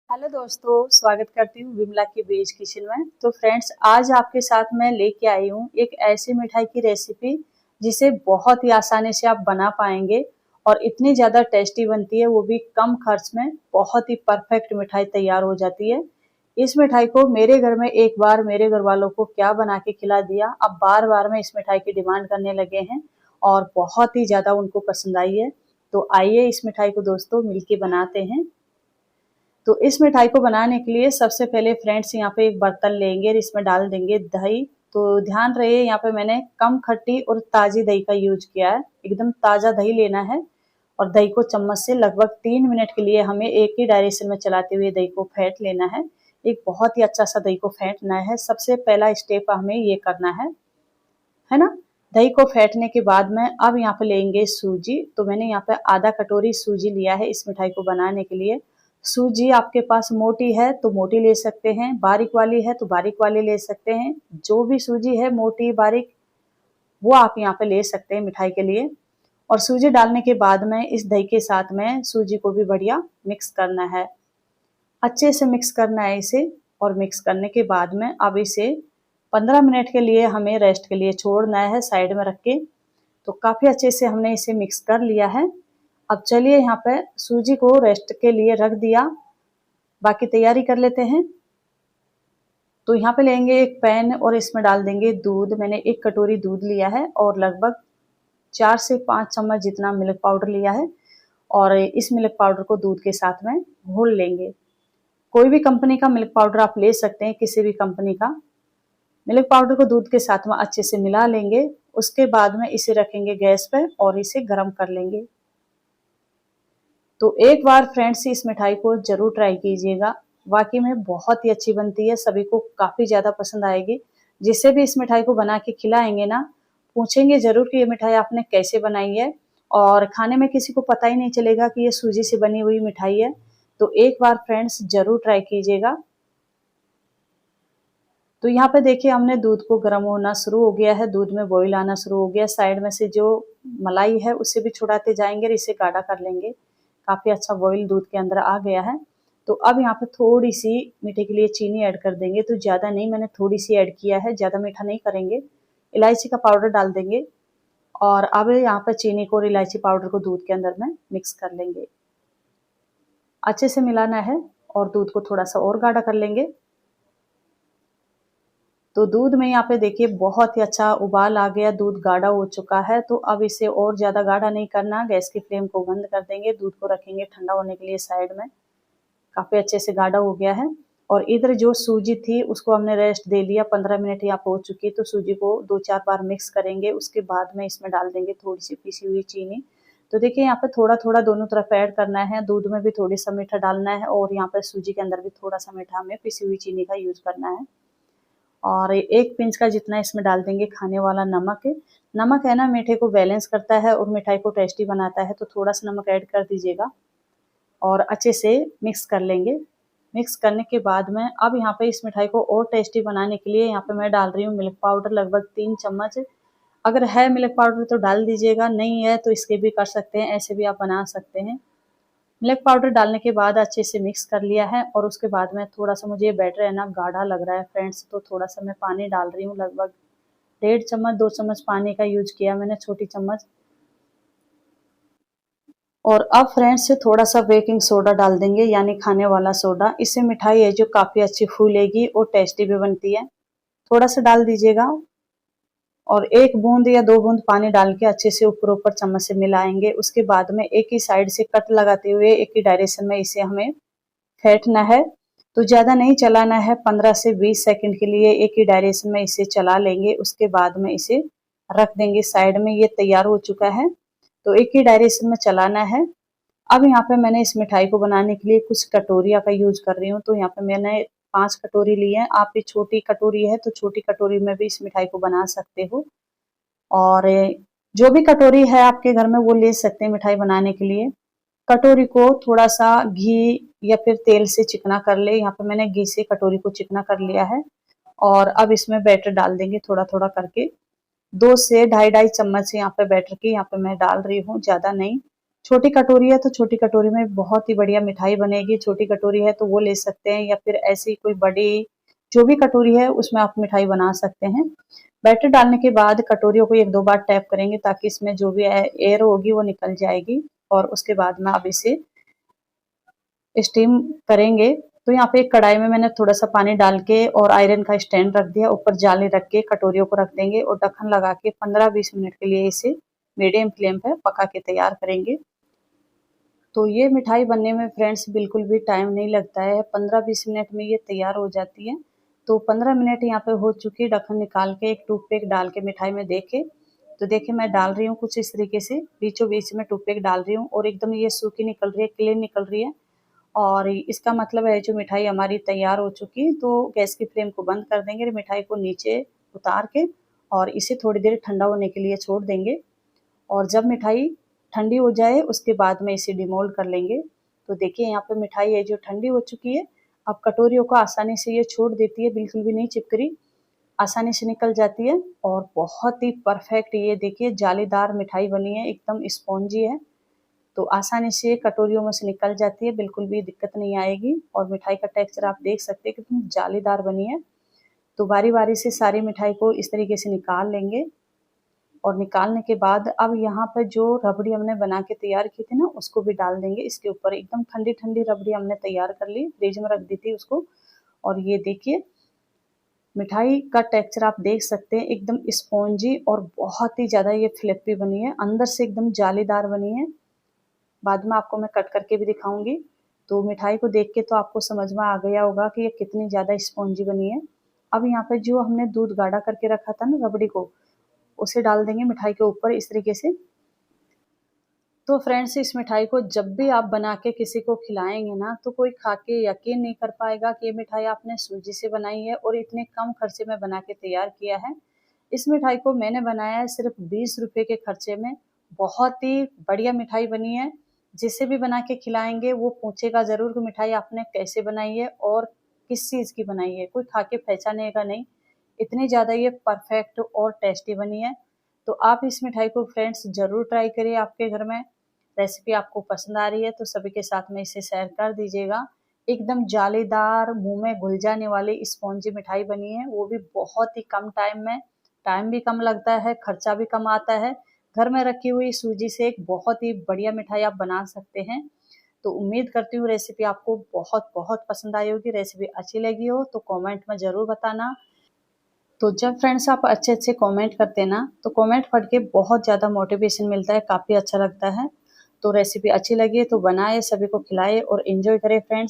Hello दोस्तों, स्वागत करती हूँ विमला की वेज किचन में। तो फ्रेंड्स, आज आपके साथ मैं लेके आई हूँ एक ऐसी मिठाई की रेसिपी जिसे बहुत ही आसानी से आप बना पाएंगे और इतनी ज़्यादा टेस्टी बनती है, वो भी कम खर्च में। बहुत ही परफेक्ट मिठाई तैयार हो जाती है। इस मिठाई को मेरे घर में एक बार मेरे घर वालों को क्या बना के खिला दिया, अब बार बार में इस मिठाई की डिमांड करने लगे हैं और बहुत ही ज़्यादा उनको पसंद आई है। तो आइए इस मिठाई को दोस्तों मिलके बनाते हैं। तो इस मिठाई को बनाने के लिए सबसे पहले फ्रेंड्स यहाँ पे एक बर्तन लेंगे और इसमें डाल देंगे दही। तो ध्यान रहे, यहाँ पे मैंने कम खट्टी और ताजी दही का यूज किया है। एकदम ताजा दही लेना है और दही को चम्मच से लगभग 3 मिनट के लिए हमें एक ही डायरेक्शन में चलाते हुए दही को फेंट लेना है। एक बहुत ही अच्छा सा दही को फेंटना है। सबसे पहला स्टेप हमें ये करना है ना। दही को फेंटने के बाद में अब यहाँ पे लेंगे सूजी। तो मैंने यहाँ पे आधा कटोरी सूजी लिया है इस मिठाई को बनाने के लिए। सूजी आपके पास मोटी है तो मोटी ले सकते हैं, बारीक वाली है तो बारीक वाली ले सकते हैं। जो भी सूजी है मोटी बारीक वो आप यहाँ पे ले सकते हैं मिठाई के लिए। और सूजी डालने के बाद में इस दही के साथ में सूजी को भी बढ़िया मिक्स करना है, अच्छे से मिक्स करना है इसे। और मिक्स करने के बाद में अब इसे 15 मिनट के लिए हमें रेस्ट के लिए छोड़ना है साइड में रख के। तो काफ़ी अच्छे से हमने इसे मिक्स कर लिया है। अब चलिए यहाँ पे सूजी को रेस्ट के लिए रख दिया, बाकी तैयारी कर लेते हैं। तो यहाँ पे लेंगे एक पैन और इसमें डाल देंगे दूध। मैंने 1 कटोरी दूध लिया है और लगभग 4 से 5 चम्मच जितना मिल्क पाउडर लिया है और इस मिल्क पाउडर को दूध के साथ में घोल लेंगे। कोई भी कंपनी का मिल्क पाउडर आप ले सकते हैं, किसी भी कंपनी का। मिल्क पाउडर को दूध के साथ में अच्छे से मिला लेंगे। उसके बाद में इसे रखेंगे गैस पर और इसे गर्म कर लेंगे। तो एक बार फ्रेंड्स इस मिठाई को जरूर ट्राई कीजिएगा, वाकई में बहुत ही अच्छी बनती है, सभी को काफ़ी ज़्यादा पसंद आएगी। जिससे भी इस मिठाई को बना के खिलाएंगे ना, पूछेंगे ज़रूर कि ये मिठाई आपने कैसे बनाई है। और खाने में किसी को पता ही नहीं चलेगा कि ये सूजी से बनी हुई मिठाई है। तो एक बार फ्रेंड्स ज़रूर ट्राई कीजिएगा। तो यहाँ पे देखिए हमने दूध को गर्म होना शुरू हो गया है, दूध में बॉईल आना शुरू हो गया। साइड में से जो मलाई है उसे भी छुड़ाते जाएंगे और इसे गाढ़ा कर लेंगे। काफ़ी अच्छा बॉईल दूध के अंदर आ गया है। तो अब यहाँ पे थोड़ी सी मीठे के लिए चीनी ऐड कर देंगे। तो ज़्यादा नहीं, मैंने थोड़ी सी ऐड किया है, ज़्यादा मीठा नहीं करेंगे। इलायची का पाउडर डाल देंगे और अब यहाँ पे चीनी को और इलायची पाउडर को दूध के अंदर में मिक्स कर लेंगे। अच्छे से मिलाना है और दूध को थोड़ा सा और गाढ़ा कर लेंगे। तो दूध में यहाँ पे देखिए बहुत ही अच्छा उबाल आ गया, दूध गाढ़ा हो चुका है। तो अब इसे और ज़्यादा गाढ़ा नहीं करना, गैस की फ्लेम को बंद कर देंगे। दूध को रखेंगे ठंडा होने के लिए साइड में। काफ़ी अच्छे से गाढ़ा हो गया है। और इधर जो सूजी थी उसको हमने रेस्ट दे लिया, 15 मिनट यहाँ पे हो चुकी है। तो सूजी को 2-4 बार मिक्स करेंगे। उसके बाद में इसमें डाल देंगे थोड़ी सी पिसी हुई चीनी। तो देखिए यहाँ पे थोड़ा थोड़ा दोनों तरफ ऐड करना है। दूध में भी थोड़ी सा मीठा डालना है और यहाँ पे सूजी के अंदर भी थोड़ा सा मीठा हमें पिसी हुई चीनी का यूज करना है। और 1 पिंच का जितना इसमें डाल देंगे खाने वाला नमक। नमक है ना, मीठे को बैलेंस करता है और मिठाई को टेस्टी बनाता है। तो थोड़ा सा नमक ऐड कर दीजिएगा और अच्छे से मिक्स कर लेंगे। मिक्स करने के बाद में अब यहाँ पे इस मिठाई को और टेस्टी बनाने के लिए यहाँ पे मैं डाल रही हूँ मिल्क पाउडर, लगभग 3 चम्मच। अगर है मिल्क पाउडर तो डाल दीजिएगा, नहीं है तो इसके भी कर सकते हैं, ऐसे भी आप बना सकते हैं। मिल्क पाउडर डालने के बाद अच्छे से मिक्स कर लिया है और उसके बाद में थोड़ा सा मुझे बैटर है ना गाढ़ा लग रहा है फ्रेंड्स। तो थोड़ा सा मैं पानी डाल रही हूँ, लगभग 1.5 चम्मच 2 चम्मच पानी का यूज किया मैंने, छोटी चम्मच। और अब फ्रेंड्स थोड़ा सा बेकिंग सोडा डाल देंगे, यानी खाने वाला सोडा। इससे मिठाई है जो काफ़ी अच्छी फूलेगी और टेस्टी भी बनती है। थोड़ा सा डाल दीजिएगा और 1 बूंद या 2 बूंद पानी डाल के अच्छे से ऊपर ऊपर चम्मच से मिलाएंगे। उसके बाद में एक ही साइड से कट लगाते हुए एक ही डायरेक्शन में इसे हमें फेंटना है। तो ज़्यादा नहीं चलाना है, 15 से 20 सेकंड के लिए एक ही डायरेक्शन में इसे चला लेंगे। उसके बाद में इसे रख देंगे साइड में। ये तैयार हो चुका है। तो एक ही डायरेक्शन में चलाना है। अब यहाँ पे मैंने इस मिठाई को बनाने के लिए कुछ कटोरिया का यूज कर रही हूँ। तो यहाँ पे मैंने 5 कटोरी ली है। आप ये छोटी कटोरी है तो छोटी कटोरी में भी इस मिठाई को बना सकते हो। और जो भी कटोरी है आपके घर में वो ले सकते हैं मिठाई बनाने के लिए। कटोरी को थोड़ा सा घी या फिर तेल से चिकना कर ले। यहाँ पे मैंने घी से कटोरी को चिकना कर लिया है। और अब इसमें बैटर डाल देंगे थोड़ा थोड़ा करके। 2 से ढाई ढाई चम्मच यहाँ पे बैटर की यहाँ पे मैं डाल रही हूँ, ज़्यादा नहीं। छोटी कटोरी है तो छोटी कटोरी में बहुत ही बढ़िया मिठाई बनेगी। छोटी कटोरी है तो वो ले सकते हैं, या फिर ऐसी कोई बड़ी जो भी कटोरी है उसमें आप मिठाई बना सकते हैं। बैटर डालने के बाद कटोरियों को 1-2 बार टैप करेंगे ताकि इसमें जो भी एयर होगी वो निकल जाएगी, और उसके बाद में आप इसे स्टीम करेंगे। तो यहाँ पे एक कढ़ाई में मैंने थोड़ा सा पानी डाल के और आयरन का स्टैंड रख दिया, ऊपर जाली रख के कटोरियों को रख देंगे और ढक्कन लगा के 15-20 मिनट के लिए इसे मीडियम फ्लेम पे पका के तैयार करेंगे। तो ये मिठाई बनने में फ्रेंड्स बिल्कुल भी टाइम नहीं लगता है, 15-20 मिनट में ये तैयार हो जाती है। तो 15 मिनट यहाँ पे हो चुकी, ढक्कन निकाल के एक टूथपिक डाल के मिठाई में देखे, तो देखिए मैं डाल रही हूँ कुछ इस तरीके से, बीचों बीच में टूथपिक डाल रही हूँ और एकदम ये सूखी निकल रही है, क्लीन निकल रही है। और इसका मतलब है जो मिठाई हमारी तैयार हो चुकी, तो गैस की फ्लेम को बंद कर देंगे, मिठाई को नीचे उतार के और इसे थोड़ी देर ठंडा होने के लिए छोड़ देंगे। और जब मिठाई ठंडी हो जाए उसके बाद में इसे डिमोल्ड कर लेंगे। तो देखिए यहाँ पे मिठाई है जो ठंडी हो चुकी है, अब कटोरियों को आसानी से ये छोड़ देती है, बिल्कुल भी नहीं चिपक रही, आसानी से निकल जाती है और बहुत ही परफेक्ट ये देखिए जालीदार मिठाई बनी है, एकदम स्पॉन्जी है। तो आसानी से कटोरियों में से निकल जाती है, बिल्कुल भी दिक्कत नहीं आएगी। और मिठाई का टेक्सचर आप देख सकते हैं कितनी जालीदार बनी है। तो बारी बारी से सारी मिठाई को इस तरीके से निकाल लेंगे और निकालने के बाद अब यहाँ पर जो रबड़ी हमने बना के तैयार की थी ना उसको भी डाल देंगे इसके ऊपर। एकदम ठंडी ठंडी रबड़ी हमने तैयार कर ली, फ्रिज में रख दी थी उसको। और ये देखिए मिठाई का टेक्सचर आप देख सकते हैं, एकदम स्पॉन्जी और बहुत ही ज़्यादा ये फ्लफी बनी है, अंदर से एकदम जालीदार बनी है। बाद में आपको मैं कट करके भी दिखाऊंगी। तो मिठाई को देख के तो आपको समझ में आ गया होगा कि ये कितनी ज़्यादा स्पॉन्जी बनी है। अब यहाँ पे जो हमने दूध गाढ़ा करके रखा था ना रबड़ी को, उसे डाल देंगे मिठाई के ऊपर इस तरीके से। तो फ्रेंड्स इस मिठाई को जब भी आप बना के किसी को खिलाएंगे ना तो कोई खा के यकीन नहीं कर पाएगा कि ये मिठाई आपने सूजी से बनाई है और इतने कम खर्चे में बना के तैयार किया है। इस मिठाई को मैंने बनाया है सिर्फ 20 रुपये के खर्चे में। बहुत ही बढ़िया मिठाई बनी है, जिसे भी बना के खिलाएंगे वो पूछेगा ज़रूर कि मिठाई आपने कैसे बनाई है और किस चीज़ की बनाई है, कोई खा के पहचानेगा नहीं, इतनी ज़्यादा ये परफेक्ट और टेस्टी बनी है। तो आप इस मिठाई को फ्रेंड्स ज़रूर ट्राई करिए आपके घर में। रेसिपी आपको पसंद आ रही है तो सभी के साथ में इसे शेयर कर दीजिएगा। एकदम जालीदार, मुँह में घुल जाने वाली स्पॉन्जी मिठाई बनी है, वो भी बहुत ही कम टाइम में। टाइम भी कम लगता है, खर्चा भी कम आता है। घर में रखी हुई सूजी से एक बहुत ही बढ़िया मिठाई आप बना सकते हैं। तो उम्मीद करती हूँ रेसिपी आपको बहुत बहुत पसंद आई होगी। रेसिपी अच्छी लगी हो तो कमेंट में ज़रूर बताना। तो जब फ्रेंड्स आप अच्छे-अच्छे कमेंट करते हैं ना, तो कमेंट पढ़ के बहुत ज़्यादा मोटिवेशन मिलता है, काफ़ी अच्छा लगता है। तो रेसिपी अच्छी लगी है तो बनाएँ, सभी को खिलाएँ और एन्जॉय करें फ्रेंड्स।